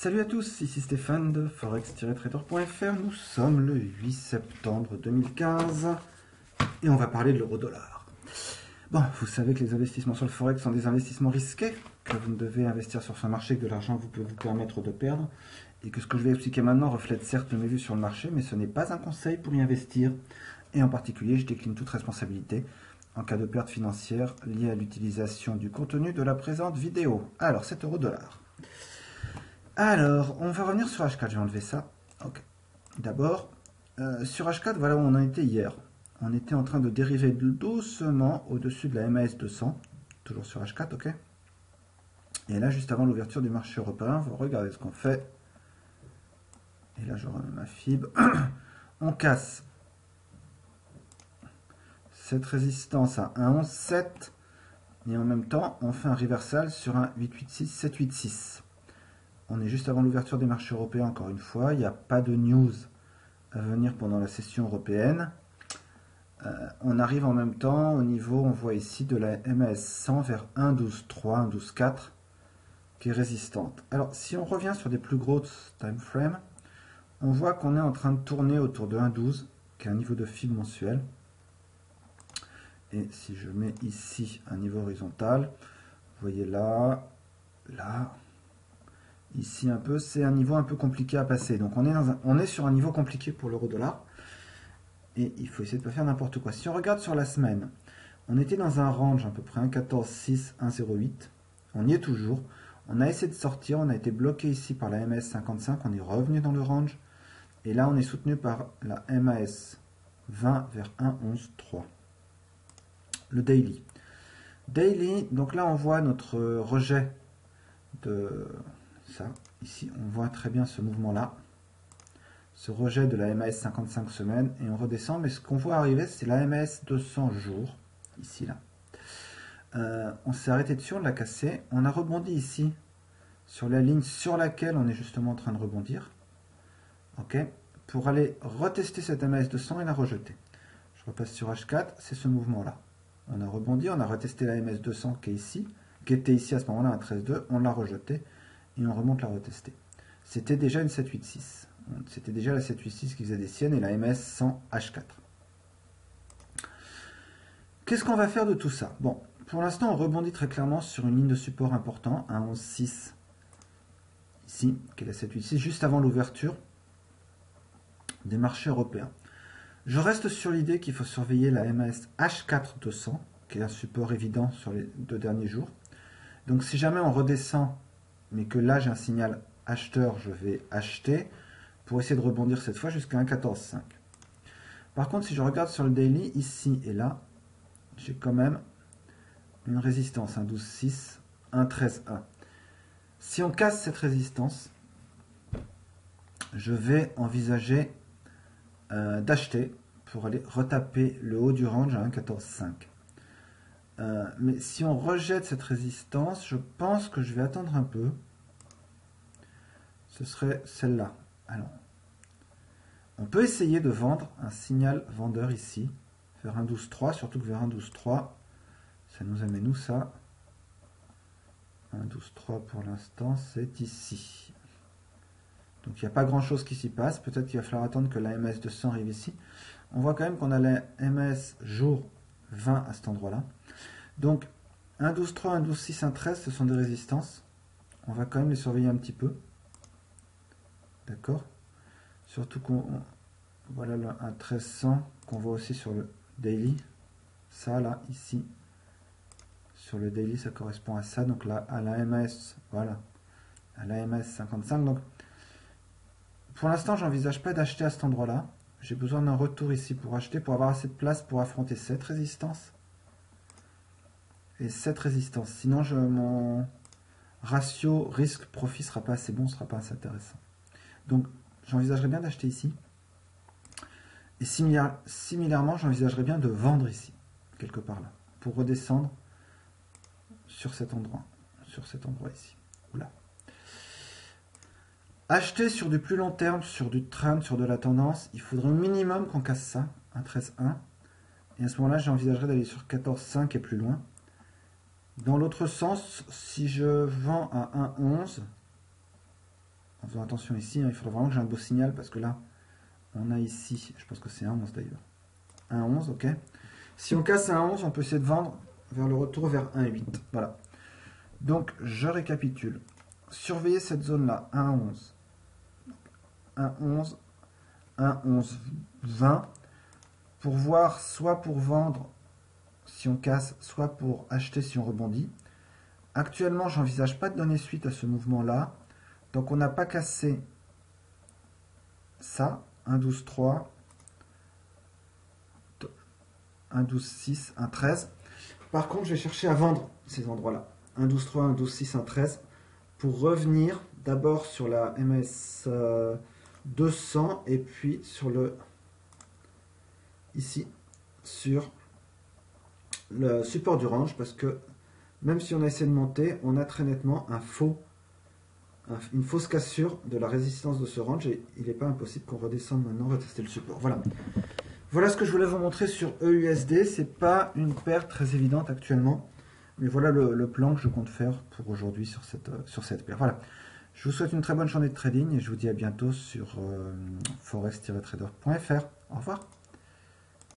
Salut à tous, ici Stéphane de forex-trader.fr. Nous sommes le 8 septembre 2015 et on va parler de l'euro-dollar. Bon, vous savez que les investissements sur le forex sont des investissements risqués, que vous ne devez investir sur ce marché que de l'argent que vous pouvez vous permettre de perdre, et que ce que je vais expliquer maintenant reflète certes mes vues sur le marché, mais ce n'est pas un conseil pour y investir, et en particulier je décline toute responsabilité en cas de perte financière liée à l'utilisation du contenu de la présente vidéo. Alors, cet euro-dollar. Alors, on va revenir sur H4, j'ai enlevé ça. Ok. D'abord, sur H4, voilà où on en était hier. On était en train de dériver doucement au-dessus de la MAS 200, toujours sur H4, ok. Et là, juste avant l'ouverture du marché européen, vous regardez ce qu'on fait. Et là, je remets ma fibre. On casse cette résistance à 1,11,7 et en même temps, on fait un reversal sur un 8,86, 7,86. On est juste avant l'ouverture des marchés européens, encore une fois. Il n'y a pas de news à venir pendant la session européenne. On arrive en même temps au niveau, on voit ici, de la MAS 100 vers 1,12,3, 1,12,4, qui est résistante. Alors, si on revient sur des plus grosses time frames, on voit qu'on est en train de tourner autour de 1,12, qui est un niveau de fibre mensuel. Et si je mets ici un niveau horizontal, vous voyez là, là, ici un peu, c'est un niveau un peu compliqué à passer. Donc on est sur un niveau compliqué pour l'euro-dollar. Et il faut essayer de ne pas faire n'importe quoi. Si on regarde sur la semaine, on était dans un range à peu près 1,14,6, 1,08. On y est toujours. On a essayé de sortir, on a été bloqué ici par la MAS 55, on est revenu dans le range. Et là, on est soutenu par la MAS 20 vers 1,11,3. Le daily. Daily, donc là, on voit notre rejet de ça. Ici, on voit très bien ce mouvement-là. Ce rejet de la MAS 55 semaines et on redescend, mais ce qu'on voit arriver, c'est la MAS 200 jours, ici, là. On s'est arrêté dessus, on l'a cassé, on a rebondi ici, sur la ligne sur laquelle on est justement en train de rebondir, ok, pour aller retester cette MAS 200 et la rejeter. Je repasse sur H4, c'est ce mouvement-là. On a rebondi, on a retesté la MAS 200 qui est ici, qui était ici à ce moment-là, un 13,2, on l'a rejeté et on remonte la retester. C'était déjà une 7,86. C'était déjà la 786 qui faisait des siennes et la MS 100 H4. Qu'est-ce qu'on va faire de tout ça? Bon, pour l'instant, on rebondit très clairement sur une ligne de support important, un 11,6 ici, qui est la 786, juste avant l'ouverture des marchés européens. Je reste sur l'idée qu'il faut surveiller la MS H4 200, qui est un support évident sur les 2 derniers jours. Donc si jamais on redescend, mais que là j'ai un signal acheteur, je vais acheter pour essayer de rebondir cette fois jusqu'à 1,14,5. Par contre, si je regarde sur le daily, ici et là, j'ai quand même une résistance, un 12,6, 1,13,1. Si on casse cette résistance, je vais envisager d'acheter pour aller retaper le haut du range à 1,14,5. Mais si on rejette cette résistance, je pense que je vais attendre un peu. Ce serait celle-là. Alors, on peut essayer de vendre un signal vendeur ici, vers 1,12,3, surtout que vers 1,12,3, ça nous amène où ça? 1,12,3 pour l'instant, c'est ici. Donc il n'y a pas grand chose qui s'y passe. Peut-être qu'il va falloir attendre que la MS 200 arrive ici. On voit quand même qu'on a la MS jour 20 à cet endroit-là. Donc 1,12,3, 1,12,6, 1,13, ce sont des résistances. On va quand même les surveiller un petit peu. D'accord? Surtout qu'on voilà un 1300 qu'on voit aussi sur le daily. Ça là, ici. Sur le daily, ça correspond à ça. Donc là, à la MS, voilà. À la MS 55. Donc pour l'instant, j'envisage pas d'acheter à cet endroit-là. J'ai besoin d'un retour ici pour acheter, pour avoir assez de place pour affronter cette résistance et cette résistance. Sinon, mon ratio risque-profit sera pas assez bon, sera pas assez intéressant. Donc, j'envisagerais bien d'acheter ici. Et similairement, j'envisagerais bien de vendre ici, quelque part là, pour redescendre sur cet endroit ici, ou là. Acheter sur du plus long terme, sur du trend, sur de la tendance, il faudrait au minimum qu'on casse ça, un 13,1. Et à ce moment-là, j'envisagerais d'aller sur 14,5 et plus loin. Dans l'autre sens, si je vends à 1,11, faisant attention ici, hein, il faudra vraiment que j'ai un beau signal, parce que là, on a ici, je pense que c'est un 11 d'ailleurs, un 11, ok. Si on casse un 11, on peut essayer de vendre vers le retour vers 1,8. Voilà. Donc, je récapitule. Surveillez cette zone-là, 1,11. 1,11, 1,11, 20. Pour voir, soit pour vendre si on casse, soit pour acheter si on rebondit. Actuellement, j'envisage pas de donner suite à ce mouvement-là. Donc, on n'a pas cassé ça. 1,12,3. 1,12,6, 1,13. Par contre, je vais chercher à vendre ces endroits-là. 1,12,3, 1,12,6, 1,13. Pour revenir d'abord sur la MS 200 et puis sur le ici sur le support du range, parce que même si on a essayé de monter, on a très nettement une fausse cassure de la résistance de ce range et il n'est pas impossible qu'on redescende maintenant, retester le support. Voilà. Voilà ce que je voulais vous montrer sur EUSD. C'est pas une perte très évidente actuellement, mais voilà le plan que je compte faire pour aujourd'hui sur cette paire. Voilà. Je vous souhaite une très bonne journée de trading et je vous dis à bientôt sur forex-trader.fr. Au revoir.